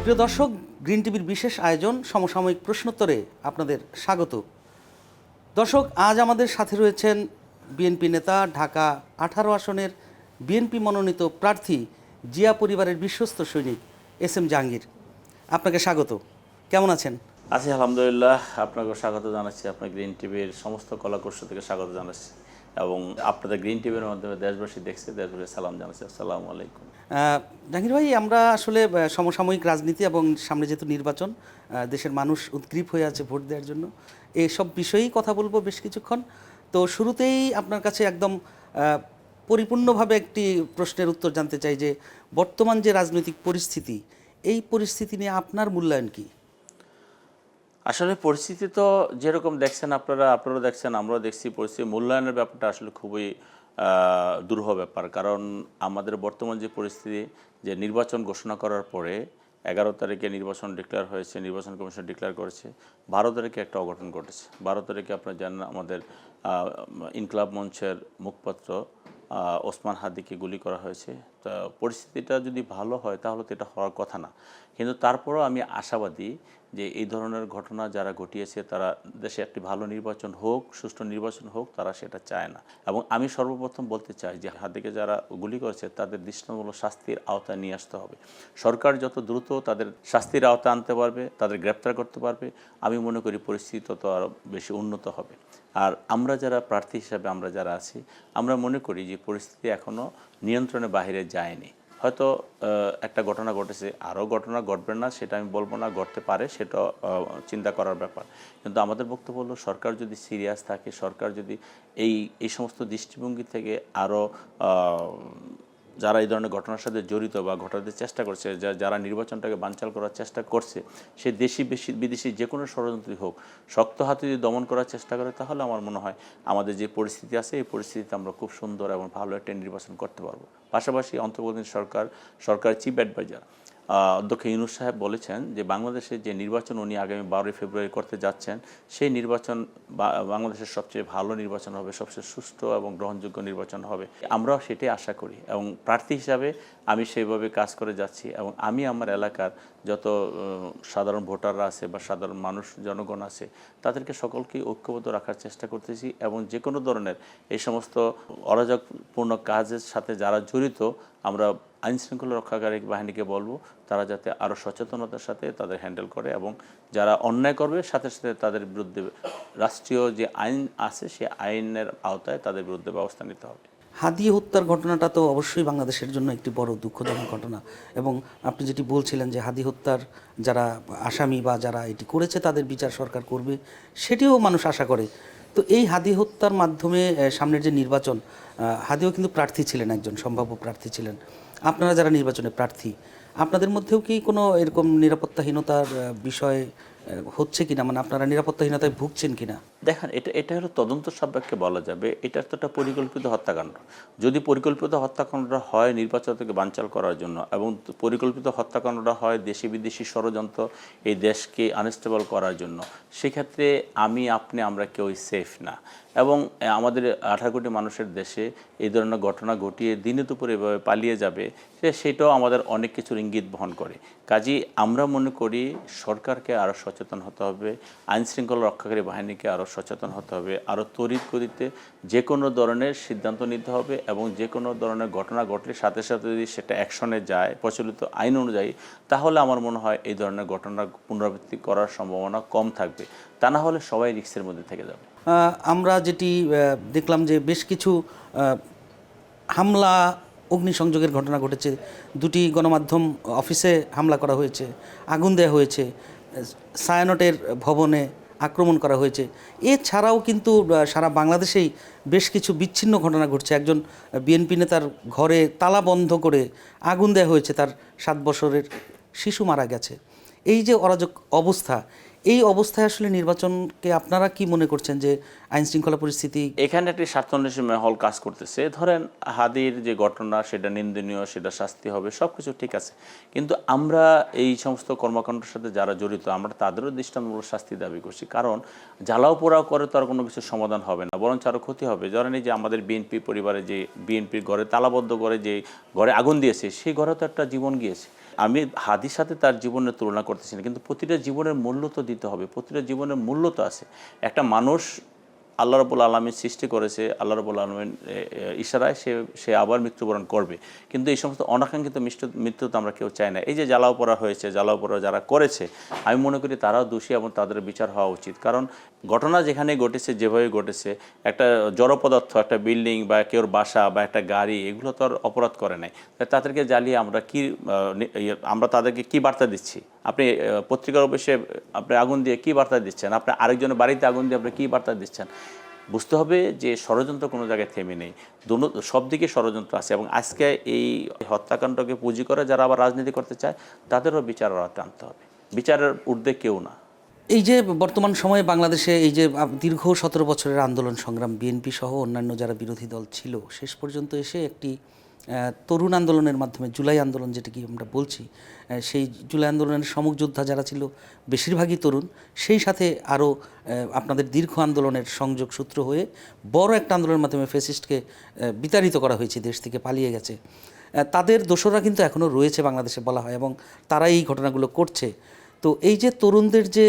প্রিয় দর্শক, গ্রিন টিভির বিশেষ আয়োজন সমসাময়িক প্রশ্নোত্তরে আপনাদের স্বাগত। দর্শক, আজ আমাদের সাথে রয়েছেন বিএনপি নেতা, ঢাকা 18 আসনের বিএনপি মনোনীত প্রার্থী, জিয়া পরিবারের বিশ্বস্ত সৈনিক এস.এম. জাহাঙ্গীর। আপনাকে স্বাগত। কেমন আছেন? আছি আলহামদুলিল্লাহ। আপনাকে স্বাগত জানাচ্ছি, আপনার গ্রিন টিভির সমস্ত কলাকর্ষ থেকে স্বাগত জানাচ্ছি এবং আপনাদের গ্রিন টিভির মাধ্যমে দেশবাসী দেখছে, দেশবাসী সালাম জানাচ্ছি। আসসালামু আলাইকুম। জাহাঙ্গীর ভাই, আমরা আসলে সমসাময়িক রাজনীতি এবং সামনে যেহেতু নির্বাচন, দেশের মানুষ উদ্গ্রীব হয়ে আছে ভোট দেওয়ার জন্য, এইসব বিষয়েই কথা বলবো বেশ কিছুক্ষণ। তো শুরুতেই আপনার কাছে একদম পরিপূর্ণভাবে একটি প্রশ্নের উত্তর জানতে চাই যে বর্তমান যে রাজনৈতিক পরিস্থিতি, এই পরিস্থিতি নিয়ে আপনার মূল্যায়ন কি? আসলে পরিস্থিতি তো যেরকম দেখছেন আপনারা দেখছেন, আমরাও দেখছি, পরিস্থিতি মূল্যায়নের ব্যাপারটা আসলে খুবই দুরূহ ব্যাপার। কারণ আমাদের বর্তমান যে পরিস্থিতি, যে নির্বাচন ঘোষণা করার পরে 11 তারিখে নির্বাচন ডিক্লেয়ার হয়েছে, নির্বাচন কমিশন ডিক্লেয়ার করেছে, 12 তারিখে একটা অঘটন ঘটেছে। 12 তারিখে আপনারা জানেন, আমাদের ইনকলাব মঞ্চের মুখপাত্র ওসমান হাদিকে গুলি করা হয়েছে। তা পরিস্থিতিটা যদি ভালো হয় তাহলে তো এটা হওয়ার কথা না, কিন্তু তারপরও আমি আশাবাদী যে এই ধরনের ঘটনা যারা ঘটিয়েছে তারা দেশে একটি ভালো নির্বাচন হোক, সুষ্ঠু নির্বাচন হোক, তারা সেটা চায় না। এবং আমি সর্বপ্রথম বলতে চাই যে হাদিকে যারা গুলি করেছে তাদের দৃষ্টান্তমূলক শাস্তির আওতায় নিয়ে আসতে হবে। সরকার যত দ্রুত তাদের শাস্তির আওতায় আনতে পারবে, তাদের গ্রেপ্তার করতে পারবে, আমি মনে করি পরিস্থিতি তত আরও বেশি উন্নত হবে। আর আমরা যারা প্রার্থী হিসাবে আমরা যারা আছি, আমরা মনে করি যে পরিস্থিতি এখনও নিয়ন্ত্রণের বাইরে যায়নি। হয়তো একটা ঘটনা ঘটেছে, আরও ঘটনা ঘটবে না সেটা আমি বলবো না, ঘটতে পারে, সেটা চিন্তা করার ব্যাপার। কিন্তু আমাদের বক্তব্য হলো, সরকার যদি সিরিয়াস থাকে, সরকার যদি এই সমস্ত দৃষ্টিভঙ্গি থেকে আরও যারা এই ধরনের ঘটনার সাথে জড়িত বা ঘটাতে চেষ্টা করছে, যারা নির্বাচনটাকে বানচাল করার চেষ্টা করছে, সে দেশি বিদেশি যে কোনো ষড়যন্ত্রী হোক, শক্ত হাতে যদি দমন করার চেষ্টা করে, তাহলে আমার মনে হয় আমাদের যে পরিস্থিতি আছে, এই পরিস্থিতিতে আমরা খুব সুন্দর এবং ভালো একটা নির্বাচন করতে পারবো। পাশাপাশি অন্তর্বর্তী সরকারের চিফ অ্যাডভাইজার অধ্যক্ষ ইউনূস সাহেব বলেছেন যে বাংলাদেশের যে নির্বাচন উনি আগামী 12 ফেব্রুয়ারি করতে যাচ্ছেন, সেই নির্বাচন বাংলাদেশের সবচেয়ে ভালো নির্বাচন হবে, সবচেয়ে সুষ্ঠু এবং গ্রহণযোগ্য নির্বাচন হবে। আমরাও সেটাই আশা করি এবং প্রার্থী হিসাবে আমি সেইভাবে কাজ করে যাচ্ছি। এবং আমি আমার এলাকার যত সাধারণ ভোটাররা আছে বা সাধারণ মানুষ, জনগণ আছে, তাদেরকে সকলকেই ঐক্যবদ্ধ রাখার চেষ্টা করতেছি এবং যে কোনো ধরনের এই সমস্ত অরাজকপূর্ণ কাজের সাথে যারা জড়িত, আমরা আইনশৃঙ্খলা রক্ষাকারী বাহিনীকে বলবো তারা যাতে আরও সচেতনতার সাথে তাদের হ্যান্ডেল করে এবং যারা অন্যায় করবে সাথে সাথে তাদের বিরুদ্ধে রাষ্ট্রীয় যে আইন আছে সেই আইনের আওতায় তাদের বিরুদ্ধে ব্যবস্থা নিতে হবে। হাদি হত্যার ঘটনাটা তো অবশ্যই বাংলাদেশের জন্য একটি বড় দুঃখজনক ঘটনা, এবং আপনি যেটি বলছিলেন যে হাদি হত্যার যারা আসামি বা যারা এটি করেছে তাদের বিচার সরকার করবে, সেটিও মানুষ আশা করে। তো এই হাদি হত্যার মাধ্যমে সামনের যে নির্বাচন, হাদিও কিন্তু প্রার্থী ছিলেন, একজন সম্ভাব্য প্রার্থী ছিলেন। আপনারা যারা নির্বাচনে প্রার্থী, আপনাদের মধ্যেও কি কোনো এরকম নিরাপত্তাহীনতার বিষয় হচ্ছে কিনা, মানে আপনারা নিরাপত্তাহীনতায় ভুগছেন কিনা? দেখেন, এটা হলো তদন্ত সাপেক্ষে বলা যাবে। এটা তো একটা পরিকল্পিত হত্যাকাণ্ড। যদি পরিকল্পিত হত্যাকাণ্ডটা হয় নির্বাচন থেকে বানচাল করার জন্য এবং পরিকল্পিত হত্যাকাণ্ডটা হয় দেশি বিদেশি ষড়যন্ত্র এই দেশকে আনস্টেবল করার জন্য, সেক্ষেত্রে আমরা কেউই সেফ না। এবং আমাদের 18 কোটি মানুষের দেশে এই ধরনের ঘটনা ঘটিয়ে দিনে দুপুরে এভাবে পালিয়ে যাবে, সেটাও আমাদের অনেক কিছুর ইঙ্গিত বহন করে। কাজেই আমরা মনে করি সরকারকে আরও সচেতন হতে হবে, আইনশৃঙ্খলা রক্ষাকারী বাহিনীকে আরও সচেতন হতে হবে, আরও তড়িৎ গতিতে যে কোনো ধরনের সিদ্ধান্ত নিতে হবে এবং যে কোনো ধরনের ঘটনা ঘটলে সাথে সাথে যদি সেটা অ্যাকশনে যায় প্রচলিত আইন অনুযায়ী, তাহলে আমার মনে হয় এই ধরনের ঘটনার পুনরাবৃত্তি করার সম্ভাবনা কম থাকবে। তা না হলে সবাই রিস্কের মধ্যে থেকে যাবে। আমরা যেটি দেখলাম যে বেশ কিছু হামলা, অগ্নিসংযোগের ঘটনা ঘটেছে, দুটি গণমাধ্যম অফিসে হামলা করা হয়েছে, আগুন দেওয়া হয়েছে, ছায়ানটের ভবনে আক্রমণ করা হয়েছে। এছাড়াও কিন্তু সারা বাংলাদেশেই বেশ কিছু বিচ্ছিন্ন ঘটনা ঘটছে। একজন বিএনপি নেতার ঘরে তালা বন্ধ করে আগুন দেওয়া হয়েছে, তার 7 বছরের শিশু মারা গেছে। এই যে অরাজক অবস্থা, এই অবস্থায় আসলে নির্বাচনকে আপনারা কি মনে করছেন যে আইন শৃঙ্খলা পরিস্থিতি? এখানে একটি স্বার্থান্বেষী মহল কাজ করতেছে। ধরেন হাদির যে ঘটনা, সেটা নিন্দনীয়, সেটা শাস্তি হবে, সব কিছু ঠিক আছে, কিন্তু আমরা এই সমস্ত কর্মকাণ্ডের সাথে যারা জড়িত আমরা তাদেরও দৃষ্টান্তমূলক শাস্তি দাবি করছি। কারণ জ্বালাও পোড়াও করে তো আর কোনো কিছু সমাধান হবে না, বরঞ্চ আরও ক্ষতি হবে। ধরেন এই যে আমাদের বিএনপি পরিবারে যে বিএনপির ঘরে তালাবদ্ধ করে যে ঘরে আগুন দিয়েছে, সেই ঘরে তো একটা জীবন গিয়েছে। আমি হাদির সাথে তার জীবনের তুলনা করতেছি না, কিন্তু প্রতিটা জীবনের মূল্য তো দিতে হবে, প্রতিটা জীবনের মূল্য তো আছে। একটা মানুষ আল্লাহ রাব্বুল আলামিন সৃষ্টি করেছে, আল্লাহ রাব্বুল আলামিন ইশারায় সে আবার মৃত্যুবরণ করবে, কিন্তু এই সমস্ত অনাকাঙ্ক্ষিত মৃত্যু তো আমরা কেউ চাই না। এই যে জ্বালাও পোড়া হয়েছে, জ্বালাও পোড়া যারা করেছে, আমি মনে করি তারাও দোষী এবং তাদের বিচার হওয়া উচিত। কারণ ঘটনা যেখানে ঘটেছে, যেভাবে ঘটেছে, একটা জড় পদার্থ, একটা বিল্ডিং বা কেউর বাসা বা একটা গাড়ি, এগুলো তো আর অপরাধ করে নাই। তাদেরকে জ্বালিয়ে আমরা তাদেরকে কি বার্তা দিচ্ছি? আপনি পত্রিকার অফিসে আপনি আগুন দিয়ে কি বার্তা দিচ্ছেন? আপনি আরেকজনের বাড়িতে আগুন দিয়ে আপনি কী বার্তা দিচ্ছেন? বুঝতে হবে যে ষড়যন্ত্র কোনো জায়গায় থেমে নেই, সব দিকে ষড়যন্ত্র আছে। এবং আজকে এই হত্যাকাণ্ডকে পুঁজি করে যারা আবার রাজনীতি করতে চায়, তাদেরও বিচারের আওতায় আনতে হবে। বিচারের ঊর্ধ্বে কেউ না। এই যে বর্তমান সময়ে বাংলাদেশে এই যে দীর্ঘ 17 বছরের আন্দোলন সংগ্রাম, বিএনপি সহ অন্যান্য যারা বিরোধী দল ছিল, শেষ পর্যন্ত এসে একটি তরুণ আন্দোলনের মাধ্যমে, জুলাই আন্দোলন যেটা কি আমরা বলছি, সেই জুলাই আন্দোলনের সমুখযোদ্ধা যারা ছিল বেশিরভাগই তরুণ, সেই সাথে আরও আপনাদের দীর্ঘ আন্দোলনের সংযোগ সূত্র হয়ে বড় একটা আন্দোলনের মাধ্যমে ফ্যাসিস্টকে বিতাড়িত করা হয়েছে, দেশ থেকে পালিয়ে গেছে। তাদের দোসররা কিন্তু এখনও রয়েছে বাংলাদেশে বলা হয়, এবং তারা এই ঘটনাগুলো করছে। তো এই যে তরুণদের যে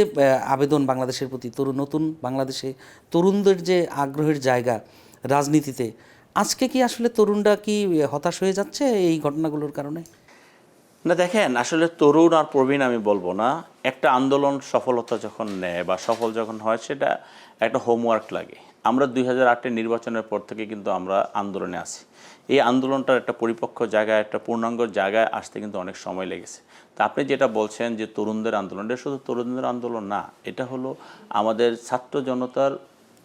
আবেদন বাংলাদেশের প্রতি, নতুন বাংলাদেশে তরুণদের যে আগ্রহের জায়গা রাজনীতিতে, আজকে কি আসলে তরুণরা কি হতাশ হয়ে যাচ্ছে এই ঘটনাগুলোর কারণে? না, দেখেন, আসলে তরুণ আর প্রবীণ আমি বলবো না। একটা আন্দোলন সফলতা যখন নেয় বা সফল যখন হয়, সেটা একটা হোমওয়ার্ক লাগে। আমরা 2008-এর নির্বাচনের পর থেকে কিন্তু আমরা আন্দোলনে আছি। এই আন্দোলনটার একটা পরিপক্ক জায়গায়, একটা পূর্ণাঙ্গ জায়গায় আসতে কিন্তু অনেক সময় লেগেছে। তা আপনি যেটা বলছেন যে তরুণদের আন্দোলন, এটা শুধু তরুণদের আন্দোলন না, এটা হলো আমাদের ছাত্র জনতার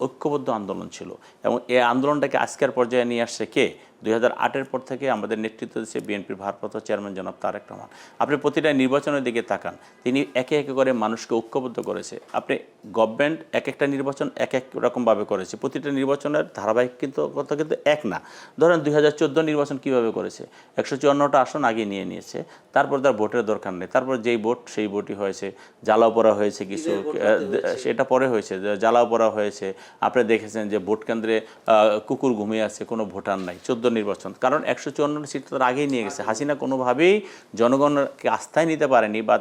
ঐক্যবদ্ধ আন্দোলন ছিল। এবং এই আন্দোলনটাকে আজকের পর্যায়ে নিয়ে আসছে কে? 2008-এর পর থেকে আমাদের নেতৃত্ব দিচ্ছে বিএনপির ভারপ্রাপ্ত চেয়ারম্যান জনাব তারেক রহমান। আপনি প্রতিটা নির্বাচনের দিকে তাকান, তিনি একে একে করে মানুষকে ঐক্যবদ্ধ করেছে। আপনি গভর্নমেন্ট এক একটা নির্বাচন এক এক রকমভাবে করেছে, প্রতিটা নির্বাচনের ধারাবাহিক কিন্তু এক না। ধরেন 2014 নির্বাচন কীভাবে করেছে? 154টা আসন আগে নিয়ে নিয়েছে, তারপর তার ভোটের দরকার নেই, তারপর যেই ভোট সেই ভোটই হয়েছে। জ্বালাও পড়া হয়েছে কিছু, সেটা পরে হয়েছে, জ্বালাও পড়া হয়েছে। আপনি দেখেছেন যে ভোট কেন্দ্রে কুকুর ঘুমিয়ে আছে, কোনো ভোটার নাই। 14 নির্বাচন, কারণ 154 সিট তারা আগেই নিয়ে গেছে। হাসিনা কোনোভাবেই জনগণকে আস্থায় নিতে পারেনি, বা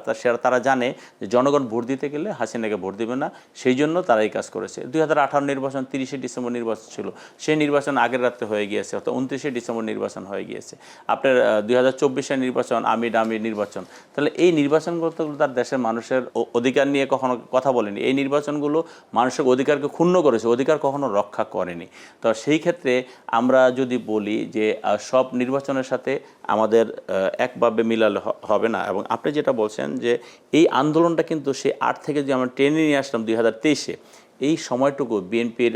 তারা জানে যে জনগণ ভোট দিতে গেলে হাসিনাকে ভোট দেবে না, সেই জন্য তারা এই কাজ করেছে। 2018 নির্বাচন 30শে ডিসেম্বর নির্বাচন ছিল, সেই নির্বাচন আগের রাত্রে হয়ে গিয়েছে, অর্থাৎ 29শে ডিসেম্বর নির্বাচন হয়ে গিয়েছে। আপনার 2024-এর নির্বাচন আমির নির্বাচন। তাহলে এই নির্বাচনগুলো তো তার দেশের মানুষের অধিকার নিয়ে কখনো কথা বলেনি। এই নির্বাচনগুলো মানুষের অধিকারকে ক্ষুণ্ণ করেছে, অধিকার কখনো রক্ষা করেনি। তো সেই ক্ষেত্রে আমরা যদি বলি যে সব নির্বাচনের সাথে আমাদের একভাবে মিলালে হবে না। এবং আপনি যেটা বলছেন যে এই আন্দোলনটা কিন্তু সেই 8 থেকে যে আমরা টেনে নিয়ে আসলাম 2023-এ, এই সময়টুকু বিএনপির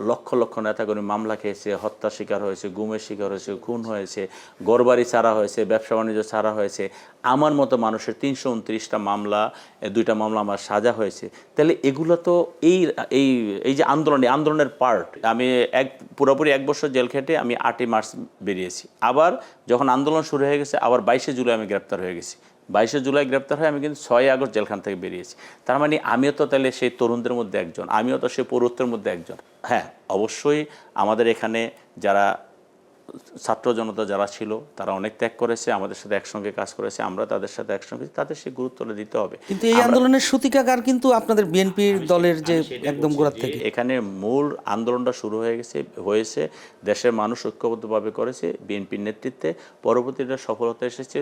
লক্ষ লক্ষ নেতাকর্মী মামলা খেয়েছে, হত্যার শিকার হয়েছে, গুমের শিকার হয়েছে, খুন হয়েছে, ঘরবাড়ি ছাড়া হয়েছে, ব্যবসা বাণিজ্য ছাড়া হয়েছে। আমার মতো মানুষের 329টা মামলা, 2টা মামলা আমার সাজা হয়েছে। তাহলে এগুলো তো এই যে আন্দোলনের পার্ট। আমি পুরোপুরি 1 বছর জেল খেটে আমি 8ই মার্চ বেরিয়েছি। আবার যখন আন্দোলন শুরু হয়ে গেছে, আবার 22শে জুলাই আমি গ্রেপ্তার হয়ে গেছি। 22শে জুলাই গ্রেপ্তার হয়ে আমি কিন্তু 6ই আগস্ট জেলখান থেকে বেরিয়েছি। তার মানে আমিও তো তাহলে সেই তরুণদের মধ্যে একজন, আমিও তো সেই পৌরত্বের মধ্যে একজন। হ্যাঁ, অবশ্যই আমাদের এখানে যারা ছাত্র জনতা যারা ছিল, তারা অনেক ত্যাগ করেছে, আমাদের সাথে একসঙ্গে কাজ করেছে, আমরা তাদের সাথে একসঙ্গে, তাদের সেই গুরুত্বটা দিতে হবে। কিন্তু এই আন্দোলনের সূতিকাগার কিন্তু আপনাদের বিএনপির দলের যে একদম গোড়ার থেকে। এখানে মূল আন্দোলনটা শুরু হয়েছে দেশের মানুষ ঐক্যবদ্ধভাবে করেছে বিএনপির নেতৃত্বে। পরবর্তীটা সফলতা এসেছে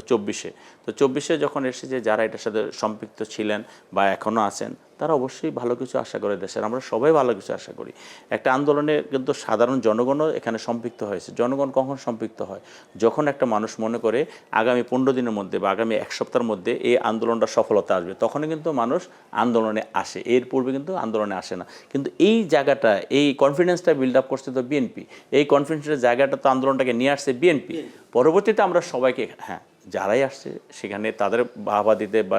24-এ। তো 24-এ যখন এসেছে, যারা এটার সাথে সম্পৃক্ত ছিলেন বা এখনও আছেন, তারা অবশ্যই ভালো কিছু আশা করে দেশের। আমরা সবাই ভালো কিছু আশা করি। একটা আন্দোলনে কিন্তু সাধারণ জনগণও এখানে সম্পৃক্ত হয়েছে। জনগণ কখন সম্পৃক্ত হয়? যখন একটা মানুষ মনে করে আগামী 15 দিনের মধ্যে বা আগামী 1 সপ্তাহের মধ্যে এই আন্দোলনটা সফলতা আসবে, তখনই কিন্তু মানুষ আন্দোলনে আসে। এর পূর্বে কিন্তু আন্দোলনে আসে না। কিন্তু এই জায়গাটা, এই কনফিডেন্সটা বিল্ড আপ করছে তো বিএনপি। এই কনফিডেন্সের জায়গাটা তো আন্দোলনটাকে নিয়ে আসছে বিএনপি। পরবর্তীতে আমরা সবাইকে, হ্যাঁ, যারাই আসছে সেখানে তাদের বাহবা দিতে বা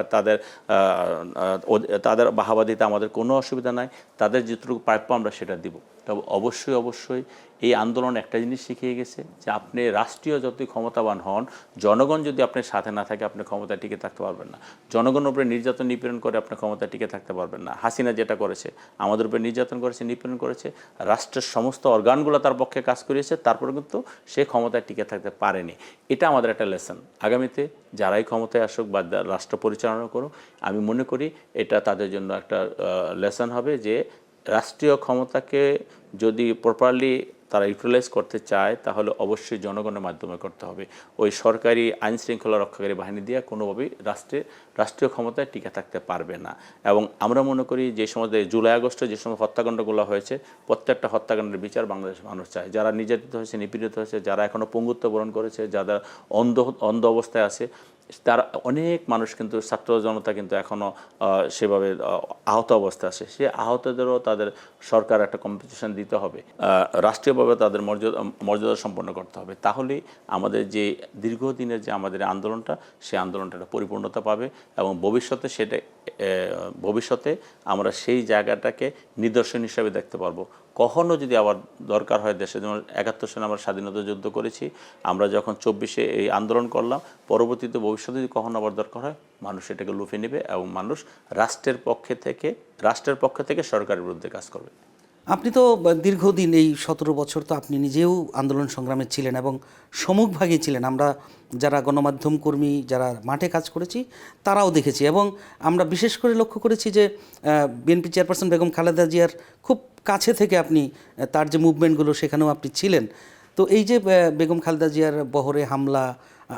তাদের বাহবা দিতে আমাদের কোনো অসুবিধা নাই। তাদের যেটুকু প্রাপ্য আমরা সেটা দিব। তবে অবশ্যই অবশ্যই এই আন্দোলন একটা জিনিস শিখিয়ে গেছে যে আপনি রাষ্ট্রীয় যতই ক্ষমতাবান হন, জনগণ যদি আপনার সাথে না থাকে আপনি ক্ষমতায় টিকে থাকতে পারবেন না। জনগণের উপরে নির্যাতন নিপীড়ন করে আপনি ক্ষমতায় টিকে থাকতে পারবেন না। হাসিনা যেটা করেছে, আমাদের উপরে নির্যাতন করেছে, নিপীড়ন করেছে, রাষ্ট্রের সমস্ত অর্গানগুলো তার পক্ষে কাজ করিয়েছে, তারপরে কিন্তু সে ক্ষমতায় টিকে থাকতে পারেনি। এটা আমাদের একটা লেসন। আগামীতে যারাই ক্ষমতায় আসুক বা রাষ্ট্র পরিচালনা করুক, আমি মনে করি এটা তাদের জন্য একটা লেসন হবে যে রাষ্ট্রীয় ক্ষমতাকে যদি প্রপারলি তারা ইউটিলাইজ করতে চায় তাহলে অবশ্যই জনগণের মাধ্যমে করতে হবে। ওই সরকারি আইন শৃঙ্খলা রক্ষাকারী বাহিনী দিয়ে কোনোভাবেই রাষ্ট্রীয় ক্ষমতায় টিকে থাকতে পারবে না। এবং আমরা মনে করি যে সময় জুলাই আগস্টে যে সময় হত্যাকাণ্ডগুলো হয়েছে, প্রত্যেকটা হত্যাকাণ্ডের বিচার বাংলাদেশের মানুষ চায়। যারা নির্যাতিত হয়েছে, নিপীড়িত হয়েছে, যারা এখনও পঙ্গুত্ব বরণ করেছে, যারা অন্ধ অবস্থায় আছে, তার অনেক মানুষ কিন্তু ছাত্র জনতা কিন্তু এখনও সেভাবে আহত অবস্থা আছে। সে আহতদেরও তাদের সরকার একটা কম্পেনসেশন দিতে হবে, রাষ্ট্রীয়ভাবে তাদের মর্যাদা সম্পন্ন করতে হবে। তাহলেই আমাদের যে দীর্ঘদিনের যে আমাদের আন্দোলনটা, সেই আন্দোলনটা পরিপূর্ণতা পাবে এবং ভবিষ্যতে আমরা সেই জায়গাটাকে নিদর্শন হিসাবে দেখতে পারবো। কখনও যদি আবার দরকার হয় দেশে, যেমন ৭১ সালে আমরা স্বাধীনতা যুদ্ধ করেছি, আমরা যখন ২৪-এ এই আন্দোলন করলাম, পরবর্তীতে ভবিষ্যতে যদি কখনো আবার দরকার হয়, মানুষ এটাকে লুফে নেবে এবং মানুষ রাষ্ট্রের পক্ষে থেকে সরকারের বিরুদ্ধে কাজ করবে। আপনি তো দীর্ঘদিন এই ১৭ বছর তো আপনি নিজেও আন্দোলন সংগ্রামে ছিলেন এবং সম্মুখভাগী ছিলেন। আমরা যারা গণমাধ্যম কর্মী, যারা মাঠে কাজ করেছি, তারাও দেখেছি এবং আমরা বিশেষ করে লক্ষ্য করেছি যে বিএনপি চেয়ারপারসন বেগম খালেদা জিয়ার খুব কাছে থেকে আপনি তার যে মুভমেন্টগুলো সেখানেও আপনি ছিলেন। তো এই যে বেগম খালেদা জিয়ার বহরে হামলা,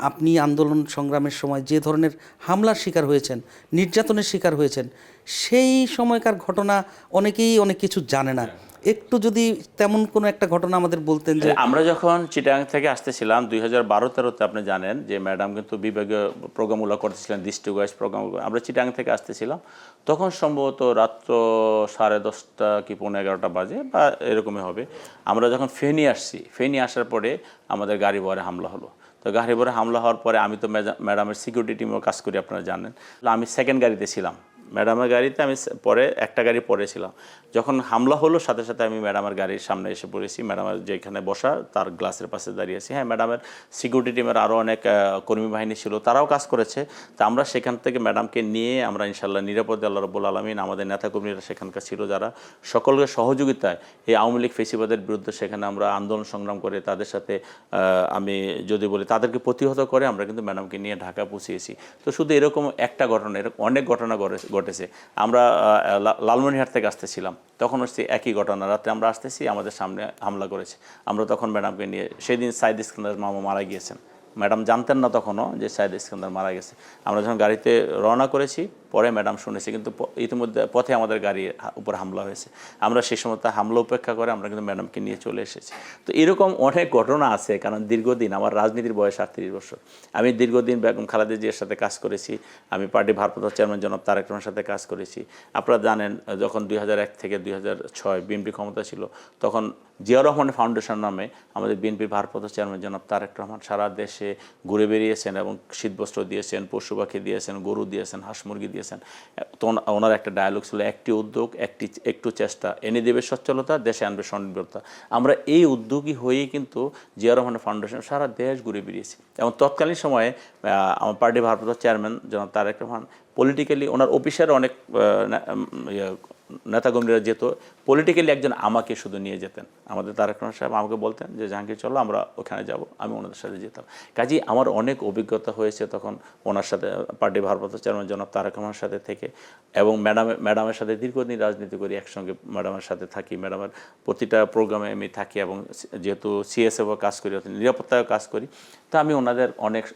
আপনি আন্দোলন সংগ্রামের সময় যে ধরনের হামলার শিকার হয়েছেন, নির্যাতনের শিকার হয়েছেন, সেই সময়কার ঘটনা অনেকেই অনেক কিছু জানে না। একটু যদি তেমন কোনো একটা ঘটনা আমাদের বলতেন। যে আমরা যখন চিটাগাং থেকে আসতেছিলাম ২০১২-১৩-তে, আপনি জানেন যে ম্যাডাম কিন্তু বিভাগীয় প্রোগ্রামগুলো করতেছিলেন, ডিস্ট্রিক্ট ওয়াইজ প্রোগ্রামগুলো। আমরা চিটাগাং থেকে আসতেছিলাম, তখন সম্ভবত রাত্র 10:30 কি 11:15 বাজে বা এরকমই হবে। আমরা যখন ফেনী আসছি, ফেনী আসার পরে আমাদের গাড়ি ভরে হামলা হলো। তো গাড়ি ভরে হামলা হওয়ার পরে আমি তো ম্যাডামের সিকিউরিটি টিমেও কাজ করি, আপনারা জানেন। আমি সেকেন্ড গাড়িতে ছিলাম, ম্যাডামের গাড়িতে আমি পরে একটা গাড়ি পরে ছিলাম। যখন হামলা হলো সাথে সাথে আমি ম্যাডামের গাড়ির সামনে এসে পড়েছি, ম্যাডামের যেখানে বসা তার গ্লাসের পাশে দাঁড়িয়েছি। হ্যাঁ, ম্যাডামের সিকিউরিটি টিমের আরও অনেক কর্মী বাহিনী ছিল, তারাও কাজ করেছে। তা আমরা সেখান থেকে ম্যাডামকে নিয়ে আমরা ইনশাল্লাহ নিরাপদে, আল্লাহ রাব্বুল আলামিন, আমাদের নেতাকর্মীরা সেখানকার ছিল যারা সকলের সহযোগিতায় এই আওয়ামী লীগ ফেসিবাদের বিরুদ্ধে সেখানে আমরা আন্দোলন সংগ্রাম করে তাদের সাথে আমি যদি বলি তাদেরকে প্রতিহত করে আমরা কিন্তু ম্যাডামকে নিয়ে ঢাকা পৌঁছিয়েছি। তো শুধু এরকম একটা ঘটনা, এরকম অনেক ঘটনা ঘটেছে। আমরা লালমনিরহাট থেকে আসতেছিলাম, তখন হচ্ছে একই ঘটনা। রাতে আমরা আসতেছি, আমাদের সামনে হামলা করেছে। আমরা তখন ম্যাডামকে নিয়ে, সেদিন সাইদ ইস্কান্দার মামা মারা গিয়েছেন, ম্যাডাম জানতেন না তখনও যে সাইদ ইস্কান্দার মারা গেছে। আমরা যখন গাড়িতে রওনা করেছি, পরে ম্যাডাম শুনেছি, কিন্তু ইতিমধ্যে পথে আমাদের গাড়ির উপর হামলা হয়েছে। আমরা সেই সময় হামলা উপেক্ষা করে আমরা কিন্তু ম্যাডামকে নিয়ে চলে এসেছি। তো এরকম অনেক ঘটনা আছে, কারণ দীর্ঘদিন আমার রাজনীতির বয়স ৩৮ বছর। আমি দীর্ঘদিন বেগম খালেদা জিয়ার সাথে কাজ করেছি, আমি পার্টি ভারপ্রাপ্ত চেয়ারম্যান জনাব তারেক রহমানের সাথে কাজ করেছি। আপনারা জানেন যখন ২০০১ থেকে ২০০৬ বিএনপি ক্ষমতা ছিল, তখন জিয়াউর রহমান ফাউন্ডেশন নামে আমাদের বিএনপির ভারপ্রাপ্ত চেয়ারম্যান জনাব তারেক রহমান সারা দেশে ঘুরে বেরিয়েছেন এবং শীতবস্ত্র দিয়েছেন, পশু পাখি দিয়েছেন, গরু দিয়েছেন, হাঁস মুরগি দিয়েছেন। তো ওনার একটা ডায়ালগ ছিল, একটি উদ্যোগ, একটু চেষ্টা, এনে দেবে সচ্ছলতা, দেশে আনবে স্বনির্ভরতা। আমরা এই উদ্যোগী হয়েই কিন্তু জিয়াউর রহমান ফাউন্ডেশন সারা দেশ ঘুরে বেরিয়েছি। এবং তৎকালীন সময়ে আমার পার্টির ভারপ্রাপ্ত চেয়ারম্যান জনাব তারেক রহমান পলিটিক্যালি, ওনার অফিসের অনেক নেতাকর্মীরা যেত, পলিটিক্যালি একজন আমাকে শুধু নিয়ে যেতেন। আমাদের তারেক রহমান সাহেব আমাকে বলতেন যে জাহাঙ্গীর চলো আমরা ওখানে যাব, আমি ওনাদের সাথে যেতাম। কাজেই আমার অনেক অভিজ্ঞতা হয়েছে তখন ওনার সাথে, পার্টির ভারপ্রাপ্ত চেয়ারম্যান জনাব তারেক রহমানের সাথে থেকে। এবং ম্যাডামের সাথে দীর্ঘদিন রাজনীতি করি, একসঙ্গে ম্যাডামের সাথে থাকি, ম্যাডামের প্রতিটা প্রোগ্রামে আমি থাকি এবং যেহেতু সিএসএফও কাজ করি, নিরাপত্তায়ও কাজ করি, তা আমি ওনাদের অনেক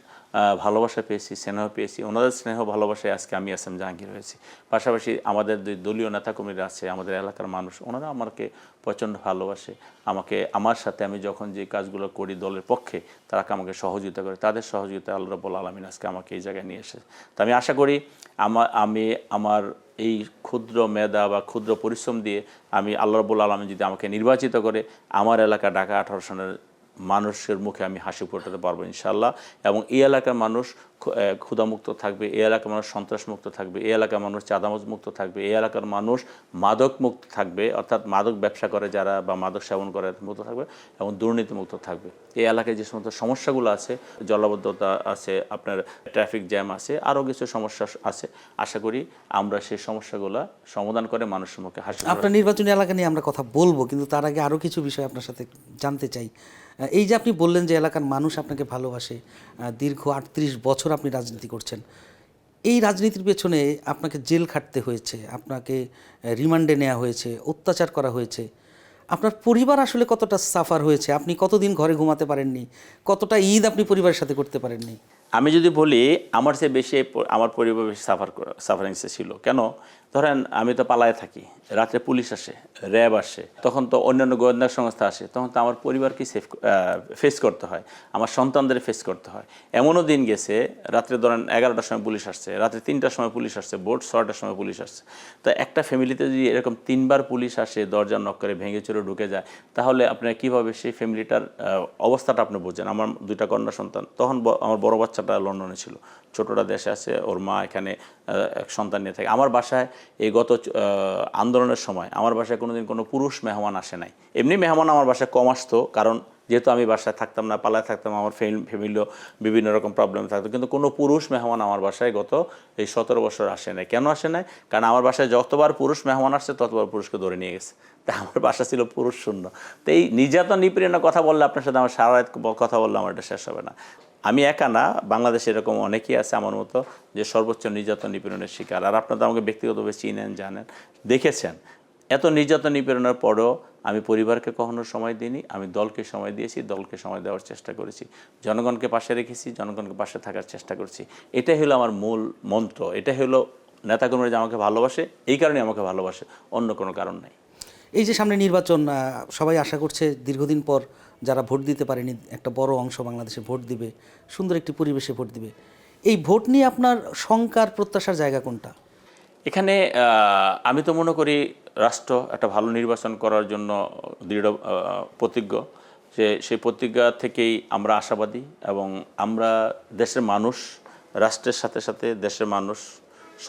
ভালোবাসা পেয়েছি, স্নেহ পেয়েছি। ওনাদের স্নেহ ভালোবাসায় আজকে আমি এস এম জাহাঙ্গীর হয়েছি। পাশাপাশি আমাদের দলীয় নেতাকর্মীরা আছে, আমাদের এলাকার মানুষ, ওনারা আমাকে প্রচণ্ড ভালোবাসে। আমার সাথে আমি যখন যে কাজগুলো করি দলের পক্ষে, তারা আমাকে সহযোগিতা করে, তাদের সহযোগিতা আল্লাহ রাব্বুল আলামিন আজকে আমাকে এই জায়গায় নিয়ে এসেছে। তো আমি আশা করি আমি আমার এই ক্ষুদ্র মেধা বা ক্ষুদ্র পরিশ্রম দিয়ে আমি আল্লাহ রাব্বুল আলামিন যদি আমাকে নির্বাচিত করে, আমার এলাকা ঢাকা 18 সনের মানুষের মুখে আমি হাসি ফোটাতে পারবো ইনশাল্লাহ। এবং এই এলাকার মানুষ ক্ষুধামুক্ত থাকবে, এই এলাকার মানুষ সন্ত্রাসমুক্ত থাকবে, এই এলাকার মানুষ চাঁদাবাজ মুক্ত থাকবে, এই এলাকার মানুষ মাদক মুক্ত থাকবে, অর্থাৎ মাদক ব্যবসা করে যারা বা মাদক সেবন করে মুক্ত থাকবে এবং দুর্নীতিমুক্ত থাকবে। এই এলাকায় যে সমস্ত সমস্যাগুলো আছে, জলাবদ্ধতা আছে, আপনার ট্রাফিক জ্যাম আছে, আরও কিছু সমস্যা আছে, আশা করি আমরা সেই সমস্যাগুলো সমাধান করে মানুষের মুখে হাসি। আপনার নির্বাচনী এলাকা নিয়ে আমরা কথা বলবো, কিন্তু তার আগে আরও কিছু বিষয় আপনার সাথে জানতে চাই। এই যে আপনি বললেন যে এলাকার মানুষ আপনাকে ভালোবাসে, দীর্ঘ 38 বছর আপনি রাজনীতি করছেন, এই রাজনীতির পেছনে আপনাকে জেল খাটতে হয়েছে, আপনাকে রিমান্ডে নেওয়া হয়েছে, অত্যাচার করা হয়েছে, আপনার পরিবার আসলে কতটা সাফার হয়েছে, আপনি কতদিন ঘরে ঘুমাতে পারেননি, কতটা ঈদ আপনি পরিবারের সাথে করতে পারেননি? আমি যদি বলি আমার চেয়ে বেশি আমার পরিবার বেশি সাফারিংসে ছিল। কেন? ধরেন আমি তো পালায় থাকি, রাত্রে পুলিশ আসে, র্যাব আসে, তখন তো অন্যান্য গোয়েন্দা সংস্থা আসে, তখন তো আমার পরিবারকে ফেস করতে হয়, আমার সন্তানদের ফেস করতে হয়। এমনও দিন গেছে রাত্রে ধরেন 11টার সময় পুলিশ আসছে, রাত্রে 3টার সময় পুলিশ আসছে, ভোর 6টার সময় পুলিশ আসছে। তো একটা ফ্যামিলিতে যদি এরকম 3বার পুলিশ আসে, দরজা নক করে ভেঙে চুরে ঢুকে যায়, তাহলে আপনার কীভাবে সেই ফ্যামিলিটার অবস্থাটা আপনি বোঝেন। আমার 2টা কন্যা সন্তান, তখন আমার বড় বাচ্চাটা লন্ডনে ছিল, ছোটটা দেশে আছে, ওর মা এখানে এক সন্তান নিয়ে থাকে। আমার বাসায় এই গত আন্দোলনের সময় আমার বাসায় কোনোদিন কোনো পুরুষ মেহমান আসে নাই। এমনি মেহমান আমার বাসায় কম আসতো, কারণ যেহেতু আমি বাসায় থাকতাম না, পালায় থাকতাম, আমার ফ্যামিলিও বিভিন্ন রকম প্রবলেম থাকতো, কিন্তু কোনো পুরুষ মেহমান আমার বাসায় গত এই 17 বছর আসে নাই। কেন আসে নাই? কারণ আমার বাসায় যতবার পুরুষ মেহমান আসছে ততবার পুরুষকে ধরে নিয়ে গেছে। তা আমার বাসা ছিল পুরুষ শূন্য। তো এই নির্যাতন নিপীড়নের কথা বললে আপনার সাথে আমার সারা রাত কথা বললে আমার এটা শেষ হবে না। আমি একা না, বাংলাদেশে এরকম অনেকেই আছে আমার মতো যে সর্বোচ্চ নির্যাতন নিপীড়নের শিকার। আর আপনারা তো আমাকে ব্যক্তিগতভাবে চিনেন, জানেন, দেখেছেন। এত নির্যাতন নিপীড়নের পরও আমি পরিবারকে কখনো সময় দিইনি, আমি দলকে সময় দিয়েছি, দলকে সময় দেওয়ার চেষ্টা করেছি, জনগণকে পাশে রেখেছি, জনগণকে পাশে থাকার চেষ্টা করছি। এটাই হলো আমার মূল মন্ত্র, এটাই হলো নেতাকর্মীরা যে আমাকে ভালোবাসে, এই কারণে আমাকে ভালোবাসে, অন্য কোনো কারণ নাই। এই যে সামনে নির্বাচন, সবাই আশা করছে দীর্ঘদিন পর যারা ভোট দিতে পারেনি একটা বড় অংশ বাংলাদেশে ভোট দিবে, সুন্দর একটি পরিবেশে ভোট দিবে। এই ভোট নিয়ে আপনার শঙ্কার প্রত্যাশার জায়গা কোনটা? এখানে আমি তো মনে করি রাষ্ট্র একটা ভালো নির্বাচন করার জন্য দৃঢ় প্রতিজ্ঞ, যে সেই প্রতিজ্ঞা থেকেই আমরা আশাবাদী। এবং আমরা দেশের মানুষ, রাষ্ট্রের সাথে সাথে দেশের মানুষ,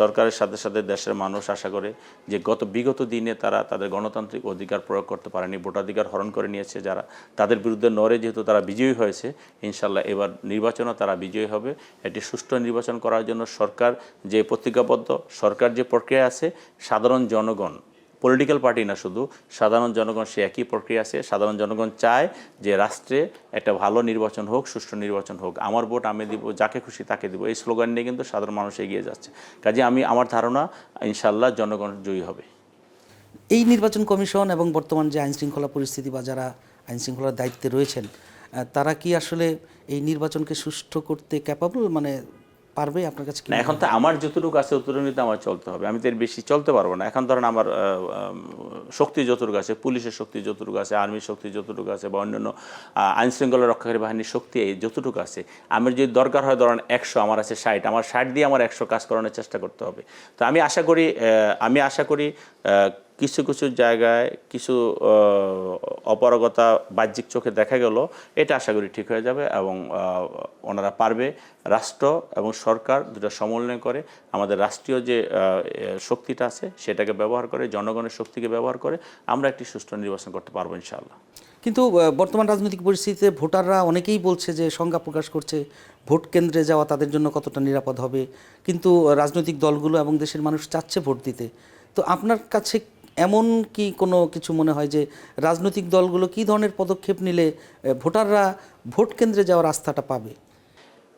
সরকারের সাথে সাথে দেশের মানুষ আশা করে যে বিগত দিনে তারা তাদের গণতান্ত্রিক অধিকার প্রয়োগ করতে পারেনি, ভোটাধিকার হরণ করে নিয়েছে যারা, তাদের বিরুদ্ধে নড়ে যেহেতু তারা বিজয়ী হয়েছে, ইনশাল্লাহ এবার নির্বাচনও তারা বিজয়ী হবে। এটি সুষ্ঠু নির্বাচন করার জন্য সরকার যে প্রতিজ্ঞাবদ্ধ, সরকার যে প্রক্রিয়া আছে, সাধারণ জনগণ, পলিটিক্যাল পার্টি না, শুধু সাধারণ জনগণ সে একই প্রক্রিয়া আছে। সাধারণ জনগণ চায় যে রাষ্ট্রে একটা ভালো নির্বাচন হোক, সুষ্ঠু নির্বাচন হোক, আমার ভোট আমি দিব, যাকে খুশি তাকে দিব, এই স্লোগান নিয়ে কিন্তু সাধারণ মানুষ এগিয়ে যাচ্ছে। কাজে আমার ধারণা ইনশাল্লাহ জনগণ জয়ী হবে। এই নির্বাচন কমিশন এবং বর্তমান যে আইনশৃঙ্খলা পরিস্থিতি বা যারা আইনশৃঙ্খলার দায়িত্বে রয়েছেন, তারা কি আসলে এই নির্বাচনকে সুষ্ঠু করতে ক্যাপাবল, মানে পারবে আপনার কাছে কি? না, এখন তো আমার যতটুকু আছে ততটুকু নিতে আমার চলতে হবে, আমি তো এর বেশি চলতে পারবো না। এখন ধরেন আমার শক্তি যতটুকু আছে, পুলিশের শক্তি যতটুকু আছে, আর্মির শক্তি যতটুকু আছে, বা অন্যান্য আইনশৃঙ্খলা রক্ষাকারী বাহিনীর শক্তি যতটুকু আছে, আমার যদি দরকার হয় ধরেন 100, আমার আছে 60, আমার 60 দিয়ে আমার 100 কাজ করানোর চেষ্টা করতে হবে। তো আমি আশা করি কিছু কিছু জায়গায় কিছু অপারগতা বাহ্যিক চোখে দেখা গেল, এটা আশা করি ঠিক হয়ে যাবে এবং ওনারা পারবে। রাষ্ট্র এবং সরকার দুটো সমন্বয় করে আমাদের রাষ্ট্রীয় যে শক্তিটা আছে সেটাকে ব্যবহার করে, জনগণের শক্তিকে ব্যবহার করে আমরা একটি সুষ্ঠু নির্বাচন করতে পারবো ইনশাআল্লাহ। কিন্তু বর্তমান রাজনৈতিক পরিস্থিতিতে ভোটাররা অনেকেই বলছে যে সংখ্যা প্রকাশ করছে ভোট কেন্দ্রে যাওয়া তাদের জন্য কতটা নিরাপদ হবে, কিন্তু রাজনৈতিক দলগুলো এবং দেশের মানুষ চাচ্ছে ভোট দিতে। তো আপনার কাছে এমন কি কোনো কিছু মনে হয় যে রাজনৈতিক দলগুলো কী ধরনের পদক্ষেপ নিলে ভোটাররা ভোট কেন্দ্রে যাওয়ার আস্থাটা পাবে?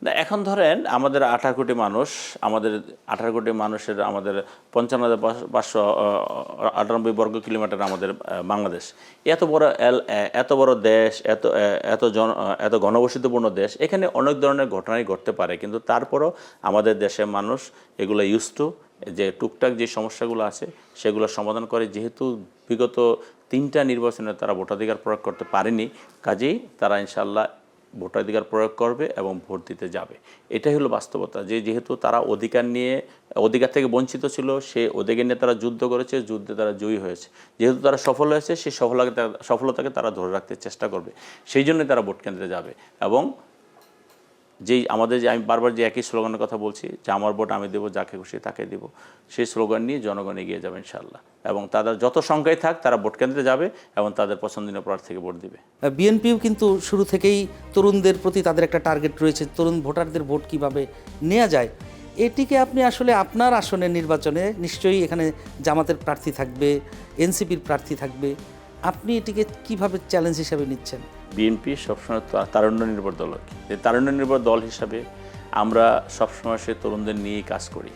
না, এখন ধরেন আমাদের 18 কোটি মানুষ, আমাদের 18 কোটি মানুষের আমাদের 55,598 বর্গ কিলোমিটার আমাদের বাংলাদেশ। এত বড় দেশ, এত ঘনবসতিপূর্ণ দেশ, এখানে অনেক ধরনের ঘটনাই ঘটতে পারে, কিন্তু তারপরও আমাদের দেশের মানুষ এগুলো ইউজড টু, যে টুকটাক যে সমস্যাগুলো আছে সেগুলো সমাধান করে। যেহেতু বিগত 3টা নির্বাচনে তারা ভোটাধিকার প্রয়োগ করতে পারেনি, কাজেই তারা ইনশাআল্লাহ ভোটাধিকার প্রয়োগ করবে এবং ভোট দিতে যাবে। এটাই হলো বাস্তবতা, যেহেতু তারা অধিকার থেকে বঞ্চিত ছিল, সে অধিকার নিয়ে তারা যুদ্ধ করেছে, যুদ্ধে তারা জয়ী হয়েছে। যেহেতু তারা সফল হয়েছে, সেই সফলতাকে তারা ধরে রাখতে চেষ্টা করবে, সেই জন্যই তারা ভোট কেন্দ্রে যাবে এবং যেই আমাদের যে আমি বারবার যে একই স্লোগানের কথা বলছি যে আমার ভোট আমি দেবো, যাকে খুশি তাকে দেবো, সেই স্লোগান নিয়ে জনগণ এগিয়ে যাবে ইনশাআল্লাহ। এবং তাদের যত সংখ্যায় থাক তারা ভোট কেন্দ্রে যাবে এবং তাদের পছন্দনীয় প্রার্থীকে ভোট দিবে। বিএনপিও কিন্তু শুরু থেকেই তরুণদের প্রতি তাদের একটা টার্গেট রয়েছে, তরুণ ভোটারদের ভোট কিভাবে নেওয়া যায়। এটিকে আপনি আসলে আপনার আসনের নির্বাচনে নিশ্চয়ই এখানে জামাতের প্রার্থী থাকবে, এনসিপির প্রার্থী থাকবে, আপনি এটিকে কিভাবে চ্যালেঞ্জ হিসাবে নিচ্ছেন? বিএনপি সবসময় তারুণ্য নির্ভর দল। তারুণ্য নির্ভর দল হিসাবে আমরা সবসময় সে তরুণদের নিয়েই কাজ করি।